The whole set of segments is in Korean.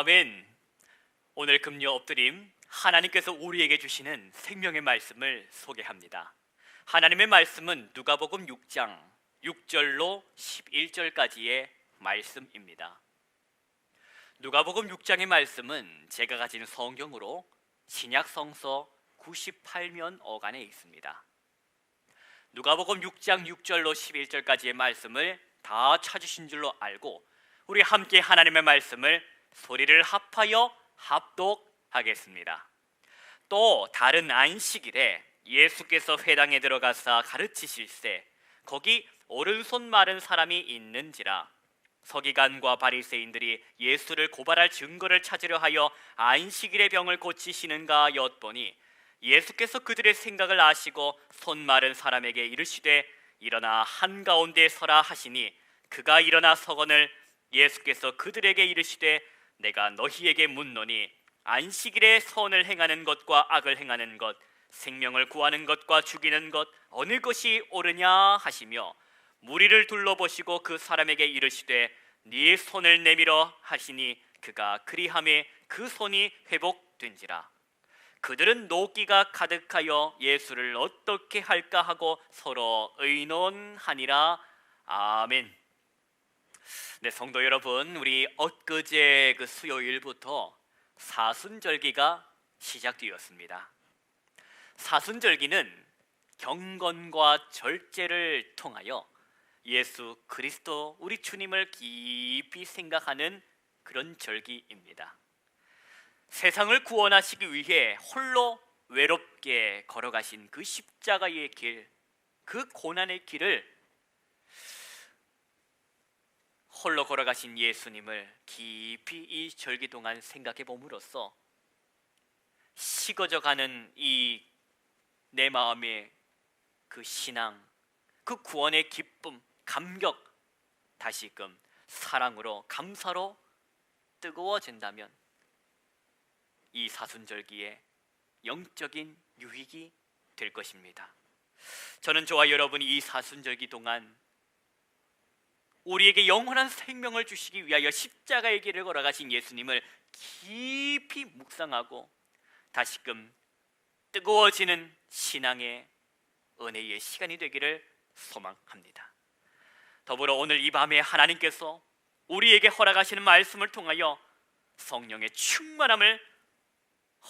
아멘. 오늘 금요 엎드림 하나님께서 우리에게 주시는 생명의 말씀을 소개합니다. 하나님의 말씀은 누가복음 6장 6절로 11절까지의 말씀입니다. 누가복음 6장의 말씀은 제가 가진 성경으로 신약 성서 98면 어간에 있습니다. 누가복음 6장 6절로 11절까지의 말씀을 다 찾으신 줄로 알고 우리 함께 하나님의 말씀을 소리를 합하여 합독하겠습니다. 또 다른 안식일에 예수께서 회당에 들어가사 가르치실세 거기 오른손 마른 사람이 있는지라. 서기관과 바리새인들이 예수를 고발할 증거를 찾으려 하여 안식일의 병을 고치시는가 엿보니 예수께서 그들의 생각을 아시고 손 마른 사람에게 이르시되 일어나 한가운데 서라 하시니 그가 일어나 서거늘 예수께서 그들에게 이르시되 내가 너희에게 묻노니 안식일에 선을 행하는 것과 악을 행하는 것, 생명을 구하는 것과 죽이는 것 어느 것이 옳으냐 하시며 무리를 둘러보시고 그 사람에게 이르시되 네 손을 내밀어 하시니 그가 그리하매 그 손이 회복된지라. 그들은 노기가 가득하여 예수를 어떻게 할까 하고 서로 의논하니라. 아멘. 네, 성도 여러분, 우리 엊그제 그 수요일부터 사순절기가 시작되었습니다. 사순절기는 경건과 절제를 통하여 예수 그리스도 우리 주님을 깊이 생각하는 그런 절기입니다. 세상을 구원하시기 위해 홀로 외롭게 걸어가신 그 십자가의 길, 그 고난의 길을 홀로 걸어가신 예수님을 깊이 이 절기 동안 생각해 봄으로써 식어져가는 이 내 마음의 그 신앙, 그 구원의 기쁨, 감격 다시금 사랑으로 감사로 뜨거워진다면 이 사순절기에 영적인 유익이 될 것입니다. 저는 저와 여러분이 이 사순절기 동안 우리에게 영원한 생명을 주시기 위하여 십자가의 길을 걸어가신 예수님을 깊이 묵상하고 다시금 뜨거워지는 신앙의 은혜의 시간이 되기를 소망합니다. 더불어 오늘 이 밤에 하나님께서 우리에게 허락하시는 말씀을 통하여 성령의 충만함을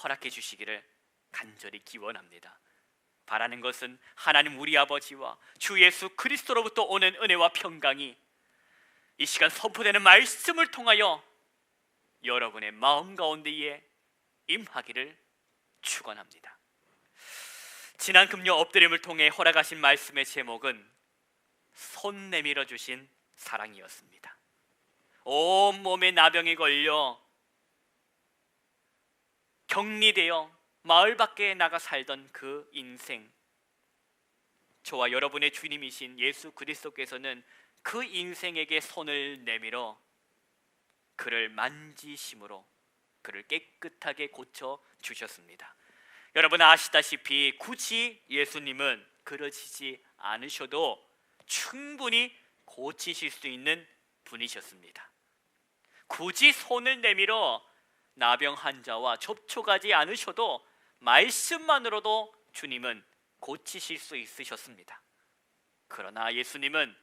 허락해 주시기를 간절히 기원합니다. 바라는 것은 하나님 우리 아버지와 주 예수 그리스도로부터 오는 은혜와 평강이 이 시간 선포되는 말씀을 통하여 여러분의 마음 가운데에 임하기를 축원합니다. 지난 금요 엎드림을 통해 허락하신 말씀의 제목은 손 내밀어 주신 사랑이었습니다. 온몸에 나병이 걸려 격리되어 마을 밖에 나가 살던 그 인생, 저와 여러분의 주님이신 예수 그리스도께서는 그 인생에게 손을 내밀어 그를 만지심으로 그를 깨끗하게 고쳐 주셨습니다. 여러분 아시다시피 굳이 예수님은 그러시지 않으셔도 충분히 고치실 수 있는 분이셨습니다. 굳이 손을 내밀어 나병 환자와 접촉하지 않으셔도 말씀만으로도 주님은 고치실 수 있으셨습니다. 그러나 예수님은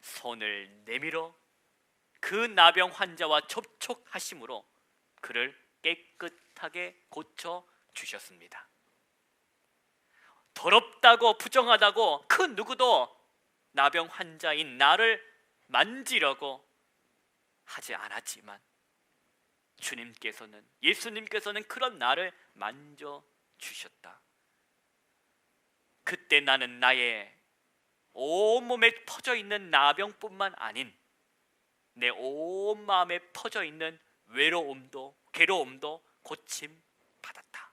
손을 내밀어 그 나병 환자와 접촉하심으로 그를 깨끗하게 고쳐 주셨습니다. 더럽다고 부정하다고 그 누구도 나병 환자인 나를 만지려고 하지 않았지만 주님께서는, 예수님께서는 그런 나를 만져 주셨다. 그때 나는 나의 온몸에 퍼져 있는 나병뿐만 아닌 내 온 마음에 퍼져 있는 외로움도 괴로움도 고침 받았다.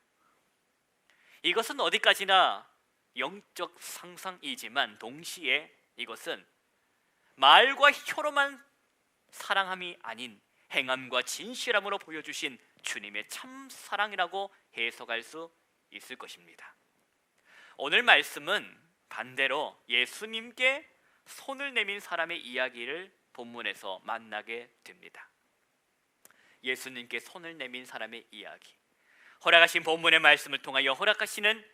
이것은 어디까지나 영적 상상이지만 동시에 이것은 말과 혀로만 사랑함이 아닌 행함과 진실함으로 보여주신 주님의 참 사랑이라고 해석할 수 있을 것입니다. 오늘 말씀은 반대로 예수님께 손을 내민 사람의 이야기를 본문에서 만나게 됩니다. 예수님께 손을 내민 사람의 이야기, 허락하신 본문의 말씀을 통하여 허락하시는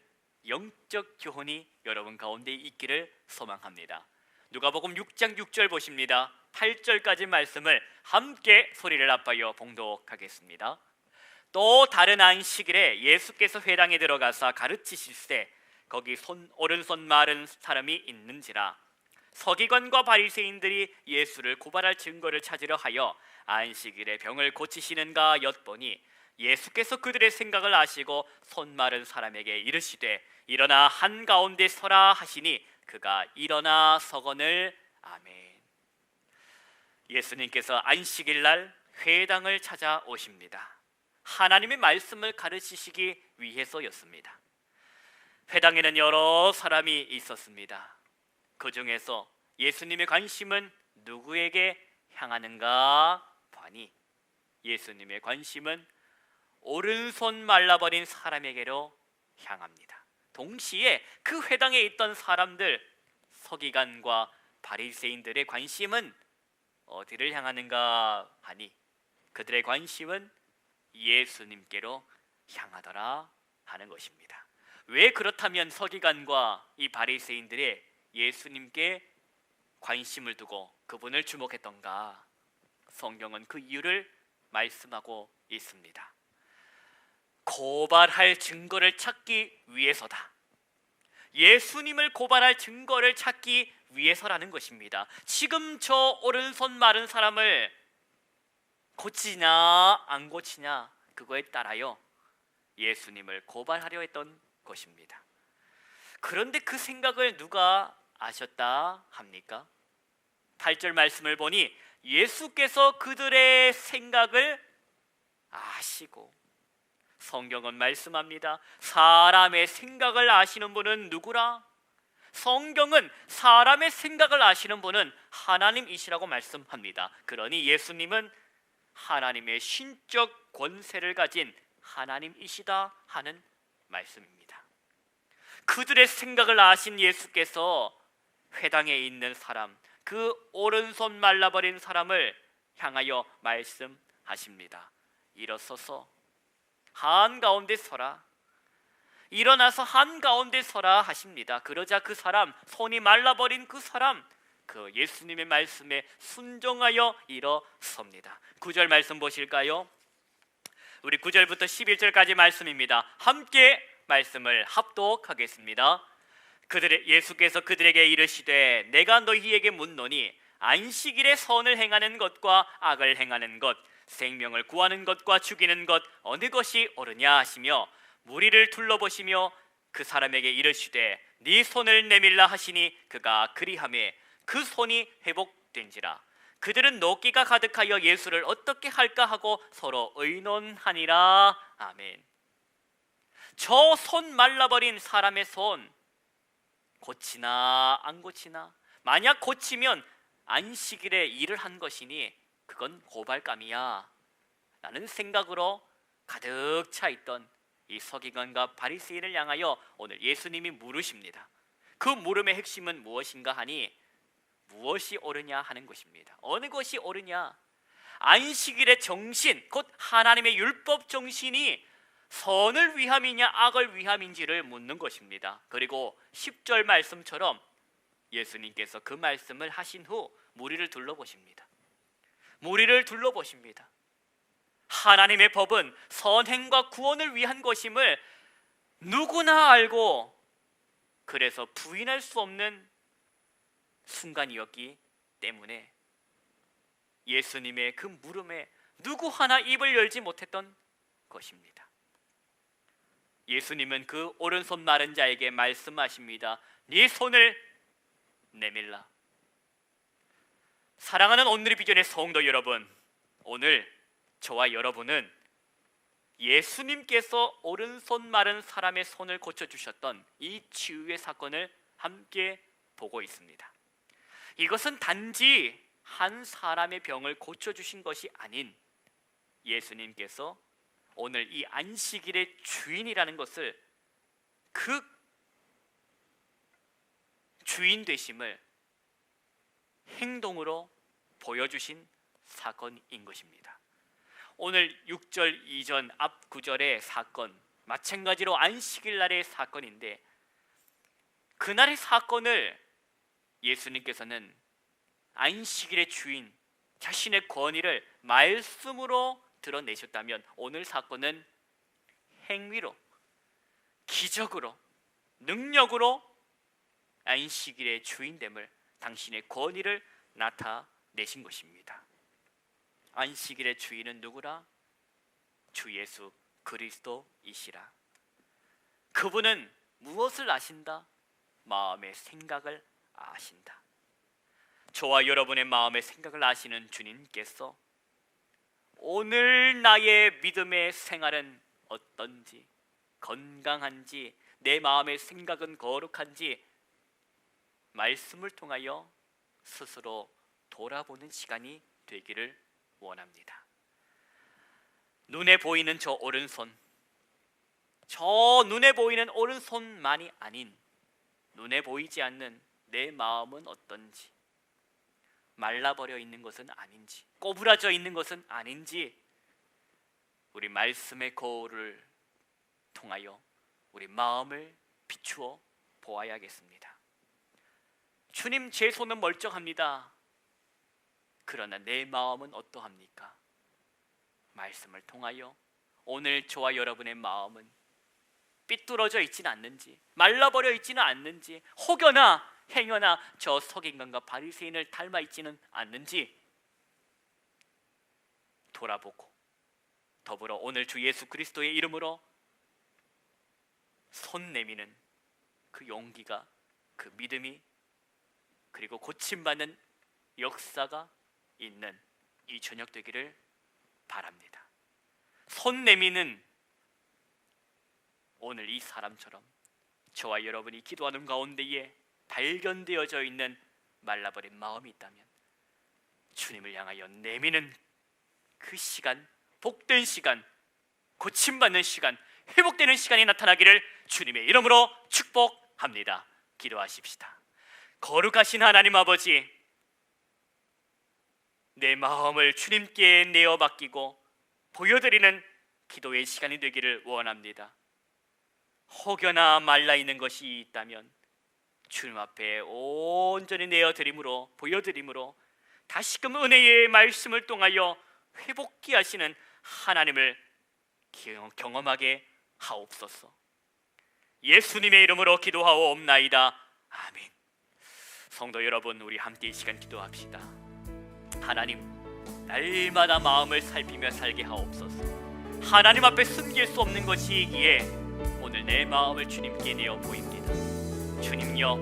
영적 교훈이 여러분 가운데 있기를 소망합니다. 누가복음 6장 6절 보십니다. 8절까지 말씀을 함께 소리를 높여 봉독하겠습니다. 또 다른 안식일에 예수께서 회당에 들어가사 가르치실세 거기 오른손 마른 사람이 있는지라. 서기관과 바리새인들이 예수를 고발할 증거를 찾으려 하여 안식일에 병을 고치시는가 엿보니 예수께서 그들의 생각을 아시고 손 마른 사람에게 이르시되 일어나 한가운데 서라 하시니 그가 일어나 서거늘. 아멘. 예수님께서 안식일 날 회당을 찾아오십니다. 하나님의 말씀을 가르치시기 위해서였습니다. 회당에는 여러 사람이 있었습니다. 그 중에서 예수님의 관심은 누구에게 향하는가 보니 예수님의 관심은 오른손 말라버린 사람에게로 향합니다. 동시에 그 회당에 있던 사람들, 서기관과 바리새인들의 관심은 어디를 향하는가 하니 그들의 관심은 예수님께로 향하더라 하는 것입니다. 왜 그렇다면 서기관과 이 바리새인들의 예수님께 관심을 두고 그분을 주목했던가? 성경은 그 이유를 말씀하고 있습니다. 고발할 증거를 찾기 위해서다. 예수님을 고발할 증거를 찾기 위해서라는 것입니다. 지금 저 오른손 마른 사람을 고치냐 안 고치냐 그거에 따라요 예수님을 고발하려 했던 것입니다. 그런데 그 생각을 누가 아셨다 합니까? 8절 말씀을 보니 예수께서 그들의 생각을 아시고, 성경은 말씀합니다. 사람의 생각을 아시는 분은 누구라? 성경은 사람의 생각을 아시는 분은 하나님이시라고 말씀합니다. 그러니 예수님은 하나님의 신적 권세를 가진 하나님이시다 하는 말씀입니다. 그들의 생각을 아신 예수께서 회당에 있는 사람, 그 오른손 말라버린 사람을 향하여 말씀하십니다. 일어서서 한가운데 서라. 일어나서 한가운데 서라 하십니다. 그러자 그 사람, 손이 말라버린 그 사람, 그 예수님의 말씀에 순종하여 일어섭니다. 9절 말씀 보실까요? 우리 9절부터 11절까지 말씀입니다. 함께 말씀을 합독하겠습니다. 예수께서 그들에게 이르시되 내가 너희에게 묻노니 안식일에 선을 행하는 것과 악을 행하는 것, 생명을 구하는 것과 죽이는 것 어느 것이 옳으냐 하시며 무리를 둘러보시며 그 사람에게 이르시되 네 손을 내밀라 하시니 그가 그리하매 그 손이 회복된지라. 그들은 노기가 가득하여 예수를 어떻게 할까 하고 서로 의논하니라. 아멘. 저 손 말라버린 사람의 손 고치나 안 고치나? 만약 고치면 안식일에 일을 한 것이니 그건 고발감이야 라는 생각으로 가득 차 있던 이 서기관과 바리새인을 향하여 오늘 예수님이 물으십니다. 그 물음의 핵심은 무엇인가 하니 무엇이 옳으냐 하는 것입니다. 어느 것이 옳으냐? 안식일의 정신, 곧 하나님의 율법 정신이 선을 위함이냐 악을 위함인지를 묻는 것입니다. 그리고 10절 말씀처럼 예수님께서 그 말씀을 하신 후 무리를 둘러보십니다. 무리를 둘러보십니다. 하나님의 법은 선행과 구원을 위한 것임을 누구나 알고 그래서 부인할 수 없는 순간이었기 때문에 예수님의 그 물음에 누구 하나 입을 열지 못했던 것입니다. 예수님은 그 오른손 마른 자에게 말씀하십니다. 네 손을 내밀라. 사랑하는 오늘의 비전의 성도 여러분, 오늘 저와 여러분은 예수님께서 오른손 마른 사람의 손을 고쳐주셨던 이 치유의 사건을 함께 보고 있습니다. 이것은 단지 한 사람의 병을 고쳐주신 것이 아닌 예수님께서 오늘 이 안식일의 주인이라는 것을, 그 주인 되심을 행동으로 보여주신 사건인 것입니다. 오늘 6절 이전 앞 구절의 사건, 마찬가지로 안식일 날의 사건인데, 그날의 사건을 예수님께서는 안식일의 주인 자신의 권위를 말씀으로 드러내셨다면, 오늘 사건은 행위로, 기적으로, 능력으로 안식일의 주인됨을, 당신의 권위를 나타내신 것입니다. 안식일의 주인은 누구라? 주 예수 그리스도이시라. 그분은 무엇을 아신다? 마음의 생각을 아신다. 저와 여러분의 마음의 생각을 아시는 주님께서 오늘 나의 믿음의 생활은 어떤지, 건강한지, 내 마음의 생각은 거룩한지 말씀을 통하여 스스로 돌아보는 시간이 되기를 원합니다. 눈에 보이는 저 오른손, 저 눈에 보이는 오른손만이 아닌 눈에 보이지 않는 내 마음은 어떤지, 말라버려 있는 것은 아닌지, 꼬부라져 있는 것은 아닌지, 우리 말씀의 거울을 통하여 우리 마음을 비추어 보아야겠습니다. 주님, 제 손은 멀쩡합니다. 그러나 내 마음은 어떠합니까? 말씀을 통하여 오늘 저와 여러분의 마음은 삐뚤어져 있지는 않는지, 말라버려 있지는 않는지, 혹여나 행여나 저 서기관과 바리새인을 닮아 있지는 않는지 돌아보고, 더불어 오늘 주 예수 그리스도의 이름으로 손 내미는 그 용기가, 그 믿음이, 그리고 고침받는 역사가 있는 이 저녁 되기를 바랍니다. 손 내미는 오늘 이 사람처럼 저와 여러분이 기도하는 가운데에 발견되어져 있는 말라버린 마음이 있다면 주님을 향하여 내미는 그 시간, 복된 시간, 고침받는 시간, 회복되는 시간이 나타나기를 주님의 이름으로 축복합니다. 기도하십시다. 거룩하신 하나님 아버지, 내 마음을 주님께 내어 맡기고 보여드리는 기도의 시간이 되기를 원합니다. 혹여나 말라있는 것이 있다면 주님 앞에 온전히 내어드림으로, 보여드림으로 다시금 은혜의 말씀을 통하여 회복케 하시는 하나님을 경험하게 하옵소서. 예수님의 이름으로 기도하옵나이다. 아멘. 성도 여러분, 우리 함께 이 시간 기도합시다. 하나님, 날마다 마음을 살피며 살게 하옵소서. 하나님 앞에 숨길 수 없는 것이기에 오늘 내 마음을 주님께 내어 보입니다. 주님여,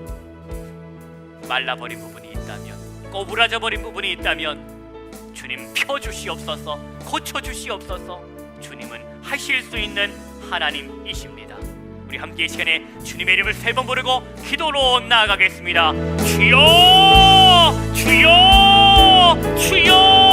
말라버린 부분이 있다면, 꼬부라져 버린 부분이 있다면 주님 펴주시옵소서, 고쳐주시옵소서. 주님은 하실 수 있는 하나님이십니다. 우리 함께 이 시간에 주님의 이름을 3번 부르고 기도로 나아가겠습니다. 주여, 주여, 주여.